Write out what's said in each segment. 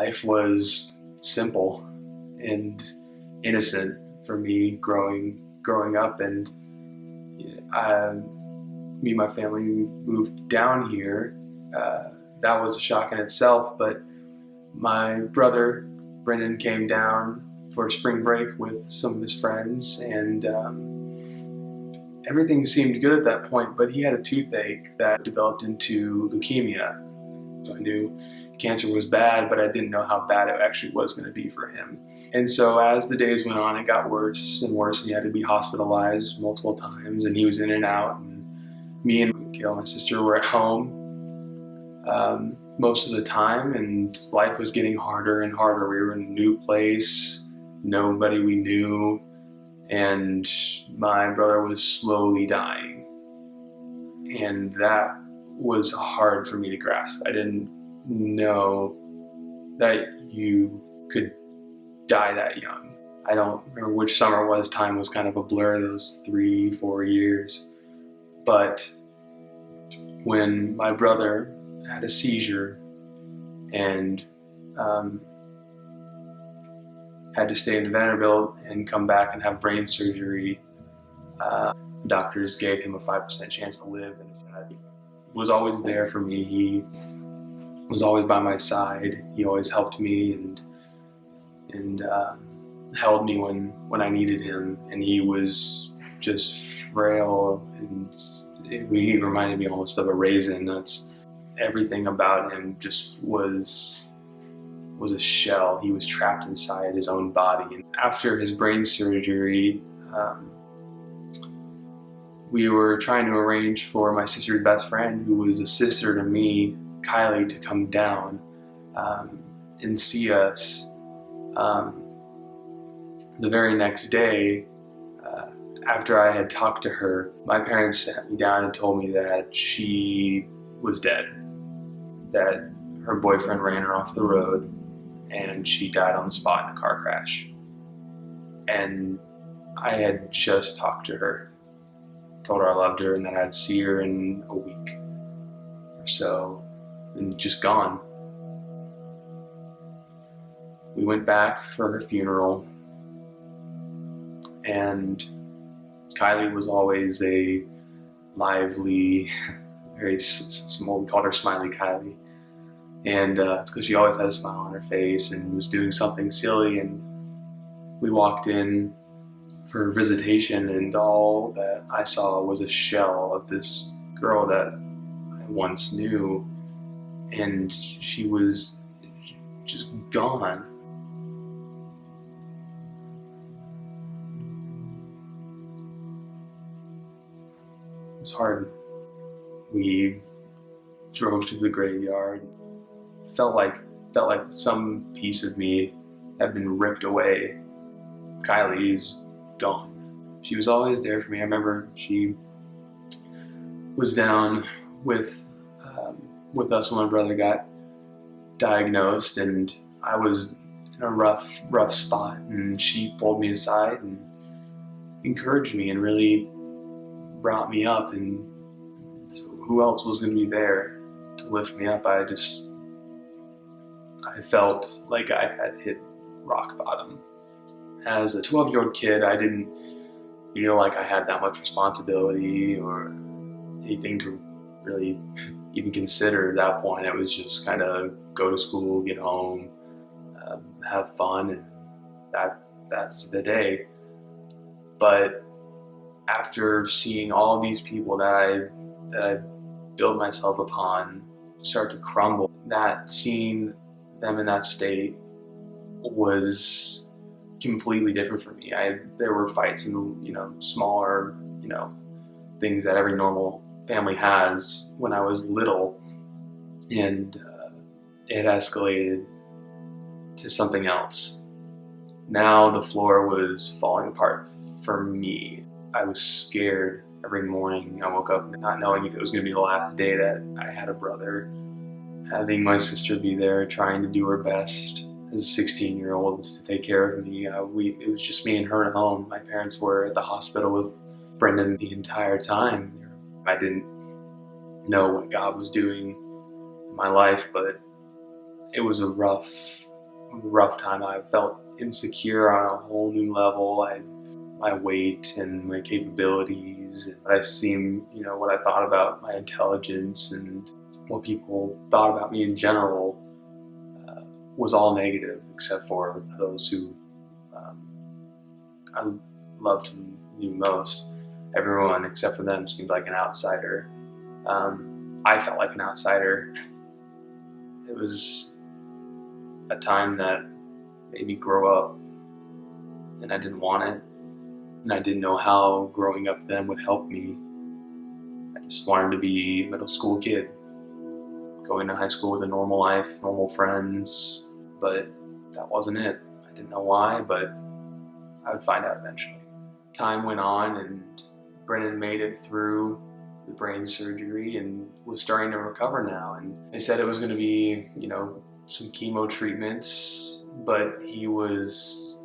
Life was simple and innocent for me growing up, and me and my family moved down here. That was a shock in itself, but my brother Brendan came down for spring break with some of his friends, and everything seemed good at that point, but he had a toothache that developed into leukemia. So I knew cancer was bad, but I didn't know how bad it actually was going to be for him. And so as the days went on, it got worse and worse, and he had to be hospitalized multiple times, and he was in and out. And me and Gail, my sister, were at home most of the time, and life was getting harder and harder. We were in a new place, nobody we knew, and my brother was slowly dying. And that was hard for me to grasp. I didn't know that you could die that young. I don't remember which summer it was. Time was kind of a blur, those 3-4 years. But when my brother had a seizure and had to stay in Vanderbilt and come back and have brain surgery, doctors gave him a 5% chance to live, and he was always there for me. He was always by my side. He always helped me and held me when I needed him. And he was just frail, and he reminded me almost of a raisin. That's everything about him. Just was a shell. He was trapped inside his own body. And after his brain surgery, we were trying to arrange for my sister's best friend, who was a sister to me, Kylie, to come down and see us. The very next day, after I had talked to her, my parents sat me down and told me that she was dead, that her boyfriend ran her off the road and she died on the spot in a car crash. And I had just talked to her, told her I loved her and that I'd see her in a week or so, and just gone. We went back for her funeral, and Kylie was always a lively, very small, we called her Smiley Kylie. And it's because she always had a smile on her face and was doing something silly. And we walked in for her visitation, and all that I saw was a shell of this girl that I once knew, and she was just gone. It was hard. We drove to the graveyard. Felt like some piece of me had been ripped away. Kylie's gone. She was always there for me. I remember she was down with us when my brother got diagnosed, and I was in a rough spot, and she pulled me aside and encouraged me and really brought me up. And so who else was going to be there to lift me up? I felt like I had hit rock bottom. As a 12-year-old kid, I didn't feel like I had that much responsibility or anything to really even consider at that point. It was just kind of go to school, get home, have fun, and that's the day. But after seeing all these people that I built myself upon start to crumble, that seeing them in that state was completely different for me. There were fights and smaller things that every normal family has when I was little, and it escalated to something else. Now the floor was falling apart for me. I was scared every morning. I woke up not knowing if it was going to be the last day that I had a brother, having my sister be there trying to do her best as a 16-year-old to take care of me. It was just me and her at home. My parents were at the hospital with Brendan the entire time. I didn't know what God was doing in my life, but it was a rough rough time. I felt insecure on a whole new level. My weight and my capabilities. I seemed, what I thought about my intelligence and what people thought about me in general was all negative, except for those who I loved and knew most. Everyone except for them seemed like an outsider. I felt like an outsider. It was a time that made me grow up, and I didn't want it, and I didn't know how growing up then would help me. I just wanted to be a middle school kid, going to high school with a normal life, normal friends, but that wasn't it. I didn't know why, but I would find out eventually. Time went on, and Brennan made it through the brain surgery and was starting to recover now. And they said it was going to be, some chemo treatments, but he was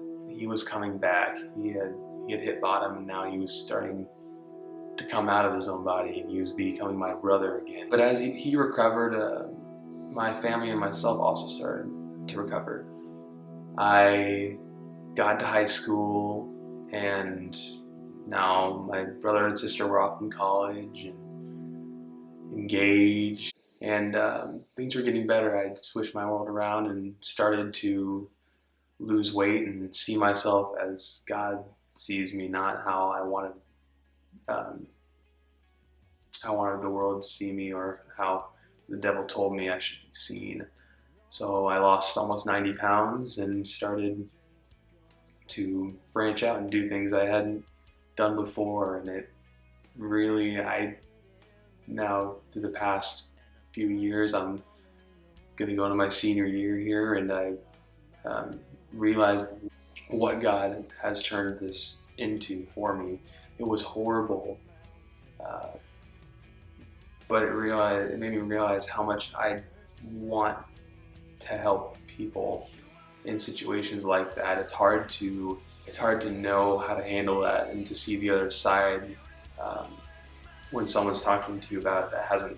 coming back. He had hit bottom, and now he was starting to come out of his own body, and he was becoming my brother again. But as he recovered, my family and myself also started to recover. I got to high school, and now my brother and sister were off in college and engaged, and things were getting better. I switched my world around and started to lose weight and see myself as God sees me, not how I wanted the world to see me, or how the devil told me I should be seen. So I lost almost 90 pounds and started to branch out and do things I hadn't done before. And it really, now through the past few years, I'm going to go into my senior year here, and I realized what God has turned this into for me. It was horrible, but it made me realize how much I want to help people in situations like that. It's hard to know how to handle that and to see the other side when someone's talking to you about it that hasn't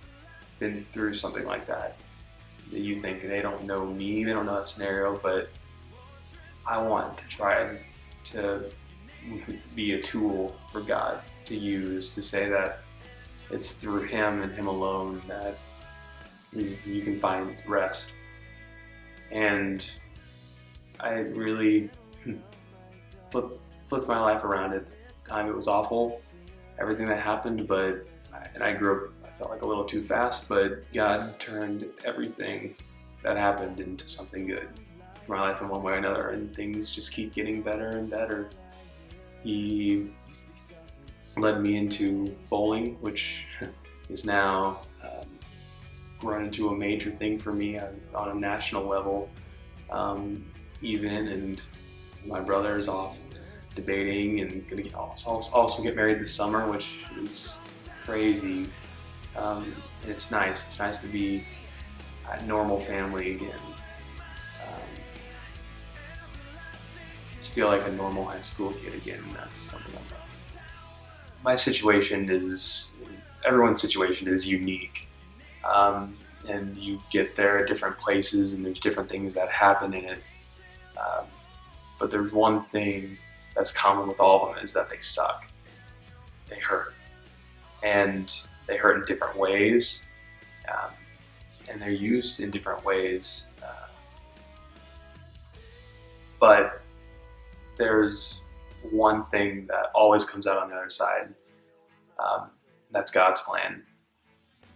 been through something like that. That you think they don't know me, they don't know that scenario, but I want to try to be a tool for God to use, to say that it's through Him and Him alone that you can find rest. And I really flipped my life around at the time. It was awful, everything that happened, but I grew up, I felt like a little too fast, but God turned everything that happened into something good for my life in one way or another, and things just keep getting better and better. He led me into bowling, which is now grown into a major thing for me. It's on a national level even, and my brother is off debating and going to also get married this summer, which is crazy. It's nice. It's nice to be a normal family again. Just feel like a normal high school kid again. That's something I'm not. My situation is, everyone's situation is unique. And you get there at different places, and there's different things that happen in it. But there's one thing that's common with all of them, is that they suck. They hurt. And they hurt in different ways. And they're used in different ways. But there's one thing that always comes out on the other side. That's God's plan.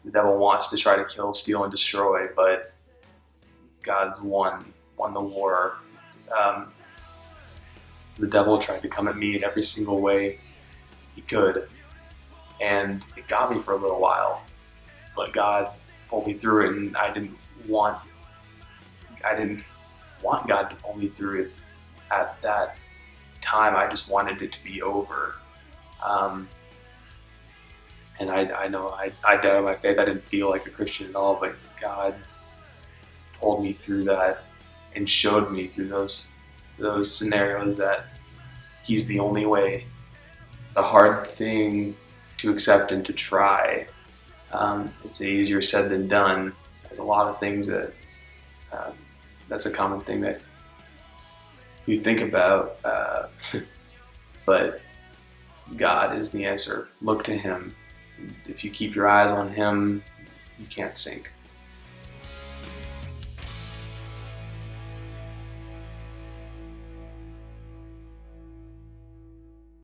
The devil wants to try to kill, steal, and destroy, but God's won the war. The devil tried to come at me in every single way he could, and it got me for a little while, but God pulled me through it, and I didn't want God to pull me through it at that time. I just wanted it to be over. And I know I doubted my faith. I didn't feel like a Christian at all, but God pulled me through that and showed me through those scenarios that He's the only way. The hard thing to accept and to try. It's easier said than done. There's a lot of things that that's a common thing that you think about, but God is the answer. Look to Him. If you keep your eyes on Him, you can't sink.